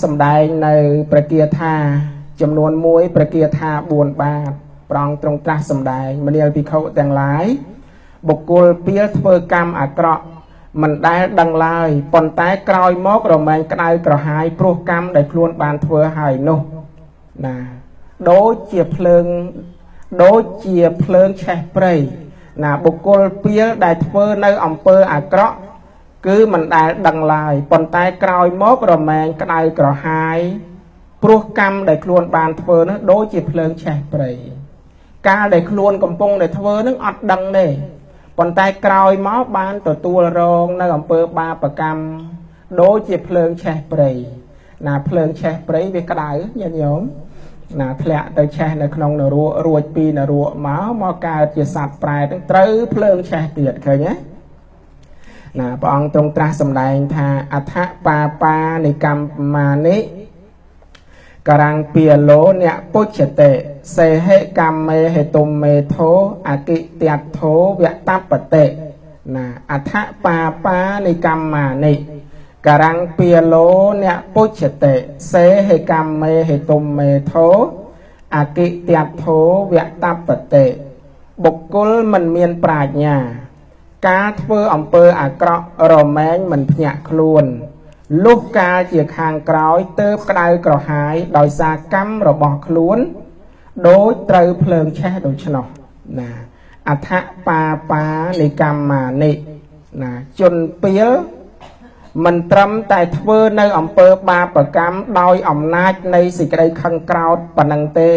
សម្ដែងនៅព្រះគាថាចំនួន1ព្រះគាថា4បាតប្រងទ្រង់ត្រាស់សម្ដែងមនាលភិក្ខុទាំងឡាយបុគ្គលពៀលធ្វើកម្មអាក្រក់មិនដែលដឹងឡើយប៉ុន្តែក្រោយមករមែងក្តៅក្រហាយព្រោះកម្មដែលខ្លួនបានធ្វើហើយនោះណាដូចជាភ្លើងឆេះព្រៃណាបុគ្គលពៀលដែលធ្វើនៅអំពើអាក្រក់គឺមិនដែលដឹងឡើយប៉ុន្តែក្រោយមករមែងក្តៅក្រហាយព្រោះកម្មដែលខ្លួនបានធ្វើនោះដូចជាភ្លើងឆេះព្រៃកាលដែលខ្លួនកំពុងតែធ្វើនឹងអត់ដឹងទេប៉ុន្តែក្រោយមកបានទទួលរងនៅអំពើបាបកម្មដូចជាភ្លើងឆេះព្រៃណាភ្លើងឆេះព្រៃវាក្តៅញាតិញោមណាធ្លាក់ទៅឆេះនៅក្នុងនរករួចពីនរកមកកើតជាសត្វប្រែទាំងត្រូវភ្លើងឆេះទៀតឃើញទេណាព្រះអង្គទ្រង់ត្រាស់សម្ដែងថាអដ្ឋបាបានិកម្មមានិការាំងពាលោអ្នកពុជ្ជតិសេហេកម្មមេហេតុមមេធោអកិទ័តធោវតបតិណាអដ្ឋបាបានិកម្មមានិការាំងពាលោអ្នកពុជ្ជតិសេហេកម្មមេហេតុមមេធោអកិទ័តធោវតបតិបុគ្គលមិនមានប្រាជ្ញាការធ្វើអំពើអាក្រក់រមែងមិនភ្ញាក់ខ្លួនលុះកាលជាខាងក្រោយទើបក្តៅក្រហាយដោយសារកម្មរបស់ខ្លួនដូចត្រូវភ្លើងឆេះដូច្នោះណាអដ្ឋបាបានិកម្មមានិណាជនពាលមិនត្រឹមតែធ្វើនៅអំពើបាបកម្មដោយអំណាចនៃសេចក្តីខឹងក្រោធប៉ុណ្ណឹងទេ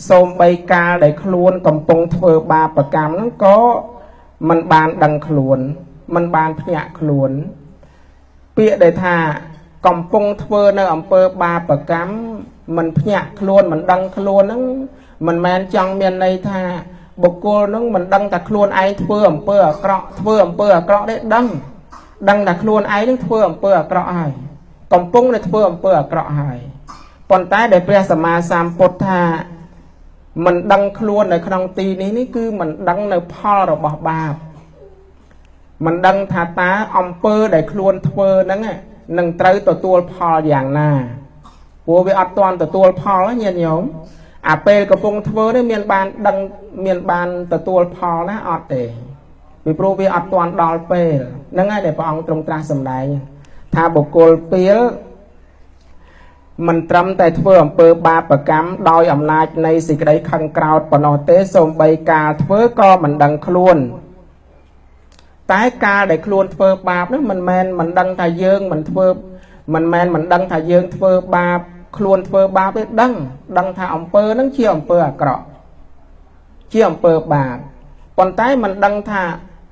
សូម្បីកាលដែលខ្លួនកំពុងធ្វើបាបកម្មហ្នឹងក៏មិនបានដឹងខ្លួនមិនបានភ្ញាក់ខ្លួនពាក្យដែលថាកំពុងធ្វើនៅអំពើបាបកម្មមិនភ្ញាក់ខ្លួនមិនដឹងខ្លួនហ្នឹងមិនមែនចង់មានន័យថាបុគ្គលហ្នឹងមិនដឹងថាខ្លួនឯងធ្វើអំពើអាក្រក់ទេដឹងថាខ្លួនឯងនឹងធ្វើអំពើអាក្រក់ហើយកំពុងតែធ្វើអំពើអាក្រក់ហើយប៉ុន្តែដែលព្រះសម្មាសម្ពុទ្ធថាមិនដឹងខ្លួននៅក្នុងទីនេះគឺមិនដឹងនៅផលរបស់បាបមិនដឹងថាតើអំពើដែលខ្លួនធ្វើហ្នឹងនឹងត្រូវទទួលផលយ៉ាងណាព្រោះវាអត់ទាន់ទទួលផលញាតិញោមអាពេលកំពុងធ្វើនេះមានបានទទួលផលណាអត់ទេពីព្រោះវាអត់ទាន់ដល់ពេលហ្នឹងហើយដែលព្រះអង្គទ្រង់ត្រាស់សម្ដែងថាបុគ្គលពាលមិនត្រឹមតែធ្វើអំពើបាបកម្មដោយអំណាចនៃសេចក្តីខឹងក្រោធប៉ុណ្ណោះទេសូម្បីកាលធ្វើក៏មិនដឹងខ្លួនតែកាលដែលខ្លួនធ្វើបាបនោះមិនមែនមិនដឹងថាយើងមិនដឹងថាយើងធ្វើបាបខ្លួនធ្វើបាបទេដឹងថាអំពើហ្នឹងជាអំពើអាក្រក់ជាអំពើបាបប៉ុន្តែមិនដឹងថា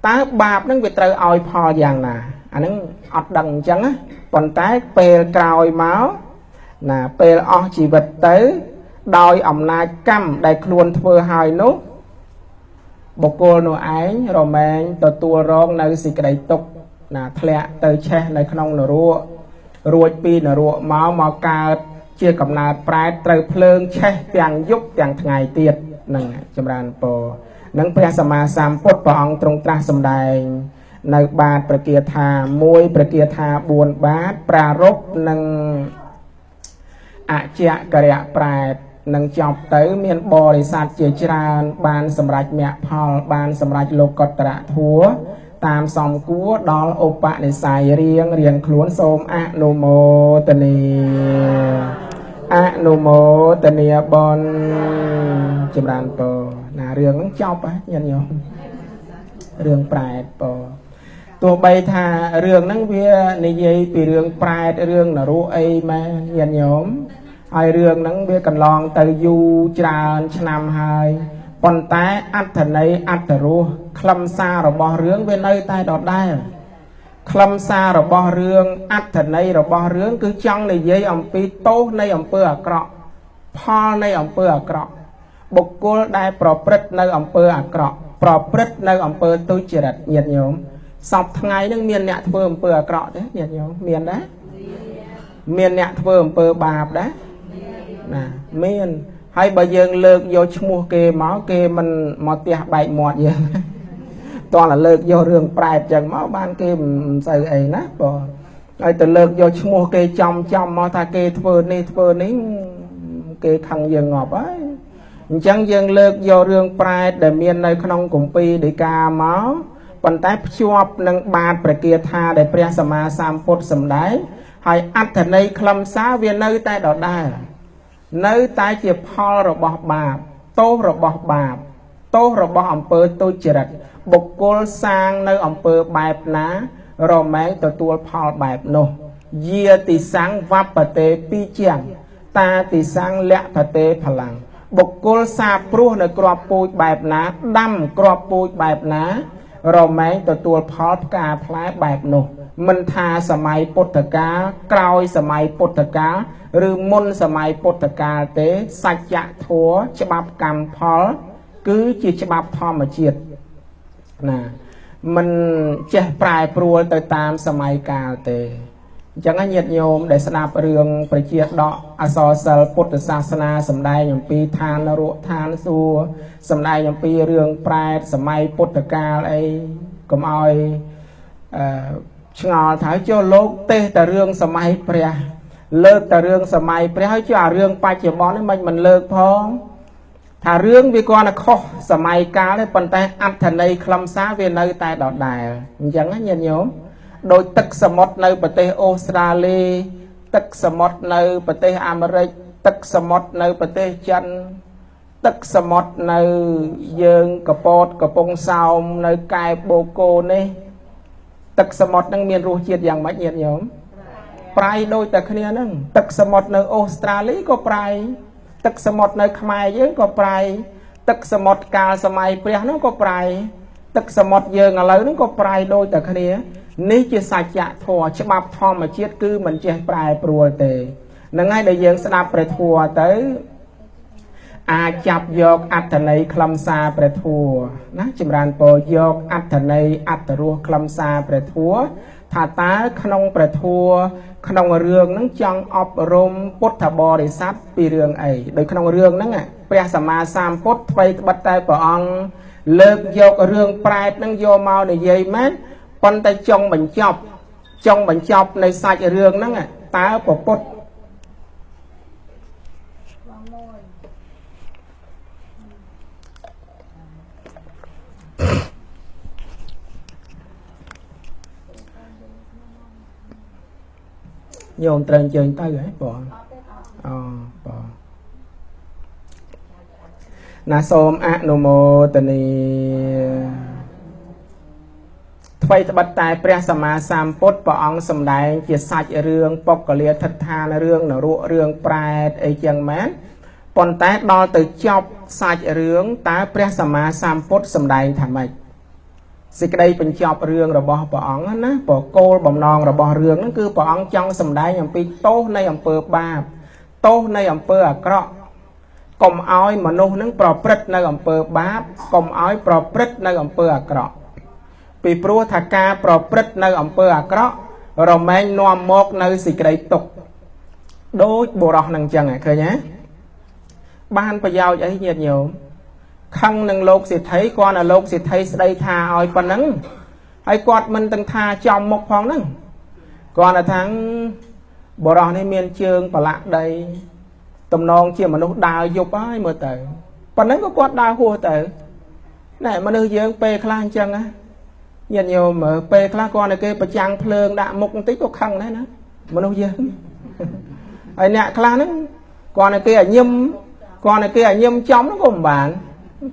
តើបាបហ្នឹងវាត្រូវឲ្យផលយ៉ាងណាអាហ្នឹងអត់ដឹងអញ្ចឹងណាប៉ុន្តែពេលក្រោយមកណាពេលអស់ជីវិតទៅដោយអំណាចកម្មដែលខ្លួនធ្វើហើយនោះបុគ្គលនោះឯងរមែងទទួលរងនៅសេចក្តីទុក្ខណាធ្លាក់ទៅឆេះនៅក្នុងនរករួចពីនរកមកកើតជាកំណើតប្រែតត្រូវភ្លើងឆេះទាំងយប់ទាំងថ្ងៃទៀតនឹងចម្រើនពរនឹងព្រះសម្មាសម្ពុទ្ធព្រះអង្គទ្រង់ត្រាស់សម្ដែងនៅបាតព្រះគាថា1ព្រះគាថា4បាតប្រារព្ធនឹងអជាករិយប្រែតនឹងចប់ទៅមានបរិស័ទជាច្រើនបានសម្រេចមគ្គផលបានសម្រេចលោកុត្តរធម៌តាមសំគួរដល់ឧបនិស្ស័យរៀងខ្លួនសូមអនុមោទនាបុណ្យចម្រើនពរណារឿងហ្នឹងចប់ហើយញាតិញោមរឿងប្រែតពរទោះបីថារឿងហ្នឹងវានិយាយពីរឿងប្រែតរឿងនរោអីមែនញាតិញោមហើយរឿងហ្នឹងវាកន្លងទៅយូរច្រើនឆ្នាំហើយប៉ុន្តែអត្ថន័យអត្ថរសខ្លឹមសាររបស់រឿងវានៅតែដដែលខ្លឹមសាររបស់រឿងអត្ថន័យរបស់រឿងគឺចង់និយាយអំពីទោសនៃអំពើអាក្រក់ផលនៃអំពើអាក្រក់បុគ្គលដែលប្រព្រឹត្តនៅអំពើអាក្រក់ប្រព្រឹត្តនៅអំពើទុច្ចរិតញាតិញោមសពថ្ងៃហ្នឹងមានអ្នកធ្វើអំពើអាក្រក់ទេញាតិញោមមានដែរមានអ្នកធ្វើអំពើបាបដែរណាមានហើយបើយើងលើកយកឈ្មោះគេមកគេមិនមកផ្ទះបែកមាត់យើងតោះតែលើកយករឿងប្រែតចឹងមកបានគេមិនសូវអីណាបង ហើយទៅលើកយកឈ្មោះគេចំមកថាគេធ្វើនេះគេខឹងយើងងាប់ហើយអញ្ចឹងយើងលើកយករឿងប្រែតដែលមាននៅក្នុងគម្ពីរដីកាមកប៉ុន្តែភ្ជាប់នឹងបាតព្រះគាថាដែលព្រះសម្មាសម្ពុទ្ធសម្ដែងហើយអត្ថន័យខ្លឹមសារវានៅតែដដែលនៅតែជាផលរបស់បាបទោសរបស់បាបទោសរបស់អំពើទុច្ចរិតបុគ្គលសាងនៅអំពើបែបណារមែងទទួលផលបែបនោះយាតិសੰវបតេពីជាងតាតិសੰលក្ខតេផលាំងបុគ្គលសាព្រោះនៅក្របពូជបែបណាដាំក្របពូជបែបណារមែងទទួលផលផ្កាផ្លែបែបនោះមិនថាសម័យពុទ្ធកាលក្រោយសម័យពុទ្ធកាលឬមុនសម័យពុទ្ធកាលទេសច្ចធម៌ច្បាប់កម្មផលគឺជាច្បាប់ធម្មជាតិណាមិនចេះប្រែប្រួលទៅតាមសម័យកាលទេអញ្ចឹងញាតិញោមដែលស្ដាប់រឿងប្រជាដកអសរសិលពុទ្ធសាសនាសម្ដែងអំពីឋាននរកឋានសួគ៌សម្ដែងអំពីរឿងប្រែតសម័យពុទ្ធកាលអីកុំឲ្យឆ្ងល់ថាចុះលោកទេសតែរឿងសម័យព្រះលើកតែរឿងសម័យព្រះហើយចុះអារឿងបច្ចុប្បន្ននេះមិនលើកផងថារឿងវាគាត់តែខុសសម័យកាលទេប៉ុន្តែអត្ថន័យខ្លឹមសារវានៅតែដដែលអញ្ចឹងណាញាតិញោមដោយទឹកសមុទ្រនៅប្រទេសអូស្ត្រាលីទឹកសមុទ្រនៅប្រទេសអាមេរិកទឹកសមុទ្រនៅប្រទេសចិនទឹកសមុទ្រនៅយើងកពតកំពង់សោមនៅកែបូកូនេះទឹកសមុទ្រនឹងមានរសជាតិយ៉ាងម៉េចញាតិញោមប្រៃដូចតែគ្នាហ្នឹងទឹកសមុទ្រនៅអូស្ត្រាលីក៏ប្រៃទឹកសមុទ្រនៅខ្មែរយើងក៏ប្រៃទឹកសមុទ្រកាលសម័យព្រះនោះក៏ប្រៃទឹកសមុទ្រយើងឥឡូវហ្នឹងក៏ប្រៃដូចតែគ្នានេះជាសច្ចធម៌ច្បាប់ធម្មជាតិគឺមិនចេះប្រែប្រួលទេហ្នឹងហើយដែលយើងស្ដាប់ព្រះធម៌ទៅអាចចាប់យកអត្ថន័យខ្លឹមសារព្រះធម៌ណាចម្រើនពរយកអត្ថន័យអត្ថរសខ្លឹមសារព្រះធម៌ថាតើក្នុងព្រះធម៌ក្នុងរឿងហ្នឹងចង់អប់រំពុទ្ធបរិស័ទពីរឿងអីដោយក្នុងរឿងហ្នឹងព្រះសម្មាសម្ពុទ្ធថ្មីត្បិតតែព្រះអង្គលើកយករឿងប្រែតហ្នឹងយកមកនិយាយមែនប៉ុន្តែចង់បញ្ចប់នៃសាច់រឿងហ្នឹងតើព្រះពុទ្ធញោមត្រូវអញ្ជើញទៅហ៎បងអូបងណាសូមអនុមោទនាថ្មីត្បិតតែព្រះសម្មាសម្ពុទ្ធព្រះអង្គសម្ដែងជាសាច់រឿងបុគ្គលាធិដ្ឋានរឿងនរករឿងប្រែតអីចឹងមែនប៉ុន្តែដល់ទៅចប់សាច់រឿងតើព្រះសម្មាសម្ពុទ្ធសម្ដែងថាម៉េចសេចក្តីបញ្ចប់រឿងរបស់ព្រះអង្គណាព្រោះគោលបំណងរបស់រឿងហ្នឹងគឺព្រះអង្គចង់សម្ដែងអំពីទោសនៃអំពើបាបទោសនៃអំពើអាក្រក់កុំឲ្យមនុស្សនឹងប្រព្រឹត្តនៅអំពើបាបកុំឲ្យប្រព្រឹត្តនៅអំពើអាក្រក់ពីព្រោះថាការប្រព្រឹត្តនៅអំពើអាក្រក់រមែងនាំមកនៅសេចក្តីទុក្ខដូចបុរសនឹងចឹងឃើញទេបានប្រយោជន៍អីញាតិញោមខឹងនឹងលោកសេដ្ឋីគាត់ឲ្យលោកសេដ្ឋីស្ដីថាឲ្យប៉ុណ្ណឹងហើយគាត់មិនទាំងថាចំមុខផងហ្នឹងគាត់ថាបរោះនេះមានជើងប្រឡាក់ដីតំណងជាមនុស្សដើរយប់ហើយមើលទៅប៉ុណ្ណឹងក៏គាត់ដើរហួសទៅណែមនុស្សយើងពេលខ្លះអញ្ចឹងណាញាតិញោមមើលពេលខ្លះគាត់ឲ្យគេប្រចាំងភ្លើងដាក់មុខបន្តិចក៏ខឹងដែរណាមនុស្សយើងហើយអ្នកខ្លះហ្នឹងគាត់ឲ្យគេឲ្យញឹមចំហ្នឹងក៏មិនបាន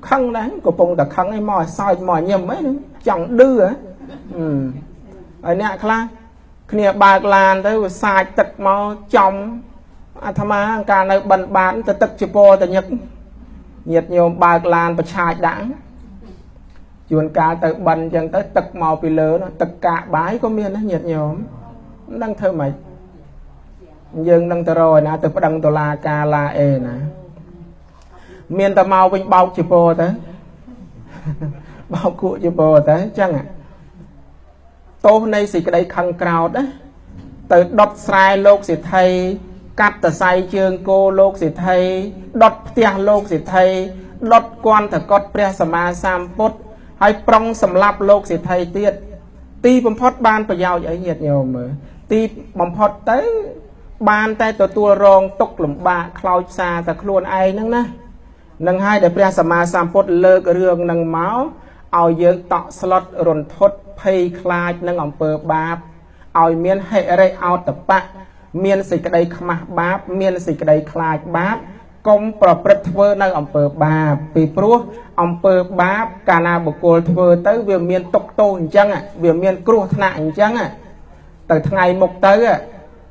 ខឹងដែរកំពុងតែខឹងឯងមកឲ្យសើចមកញឹមអីចង់ឌឺហើយអ្នកខ្លះគ្នាបើកឡានទៅវាសាចទឹកមកចំអាត្មាកាលនៅបិណ្ឌបាតទៅទឹកជប៉ុនទៅញឹកញាតិញោមបើកឡានប្រឆាចដាក់ជួនកាលទៅបិណ្ឌអញ្ចឹងទៅទឹកមកពីលើទឹកកាកបាយក៏មានណាញាតិញោមមិនដឹងធ្វើម៉េចយើងនឹងទៅរកឯណាទៅប្តឹងតុលាការឡាអេណាមានតែមកវិញបោកជប៉ុនទៅបោកគក់ជប៉ុនទៅអញ្ចឹងទោសនៃសេចក្តីខឹងក្រោធណាទៅដុតស្រែលោកសេដ្ឋីកាត់តសៃជើងគោលោកសេដ្ឋីដុតផ្ទះលោកសេដ្ឋីដុតគន់តកត់ព្រះសម្មាសម្ពុទ្ធហើយប្រុងសម្លាប់លោកសេដ្ឋីទៀតទីបំផុតបានប្រយោជន៍អីញាតិញោមមើល ទីបំផុតទៅបានតែទទួលរងទុកលំបាកខ្លោចផ្សាតែខ្លួនឯងហ្នឹងណានឹងហើយដែលព្រះសម្មាសម្ពុទ្ធលើករឿងនឹងមកឲ្យយើងតក់ស្លុតរន្ធត់ភ័យខ្លាចនឹងអំពើបាបឲ្យមានហិរិអោតបៈមានសេចក្តីខ្មាស់បាបមានសេចក្តីខ្លាចបាបកុំប្រព្រឹត្តធ្វើនៅអំពើបាបពីព្រោះអំពើបាបកាលណាបុគ្គលធ្វើទៅវាមានទុក្ខទោសអញ្ចឹងវាមានគ្រោះថ្នាក់អញ្ចឹងទៅថ្ងៃមុខទៅ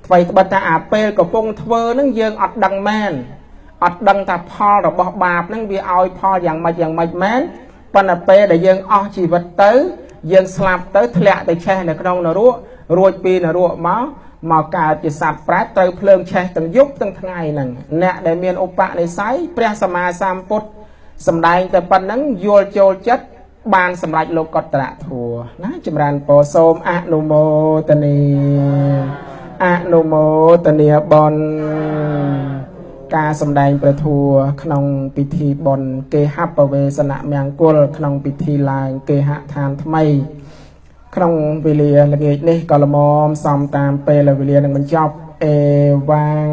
អ្វីត្បិតថាអាពេលកំពុងធ្វើនឹងយើងអត់ដឹងមែនអត់ដឹងថាផលរបស់បាបនឹងវាឲ្យផលយ៉ាងម៉េចមែនប៉ុន្តែពេលដែលយើងអស់ជីវិតទៅយើងស្លាប់ទៅធ្លាក់ទៅឆេះនៅក្នុងនរករួចពីនរកមកកើតជាសត្វប្រែតត្រូវភ្លើងឆេះទាំងយប់ទាំងថ្ងៃហ្នឹងអ្នកដែលមានឧបនិស្ស័យព្រះសម្មាសម្ពុទ្ធសម្ដែងតែប៉ុណ្្នឹងយល់ចូលចិត្តបានសម្រេចលោកុត្តរធម៌ណាចម្រើនពរសូមអនុមោទនាអនុមោទនាបុណ្យការសម្ដែងព្រះធម៌ក្នុងពិធីបុណ្យគេហបវេសនមង្គលក្នុងពិធីឡើងគេហដ្ឋានថ្មីក្នុងវេលាល្ងាចនេះក៏ល្មមសំតាមពេលវេលានឹងបញ្ចប់អេវ៉ាំង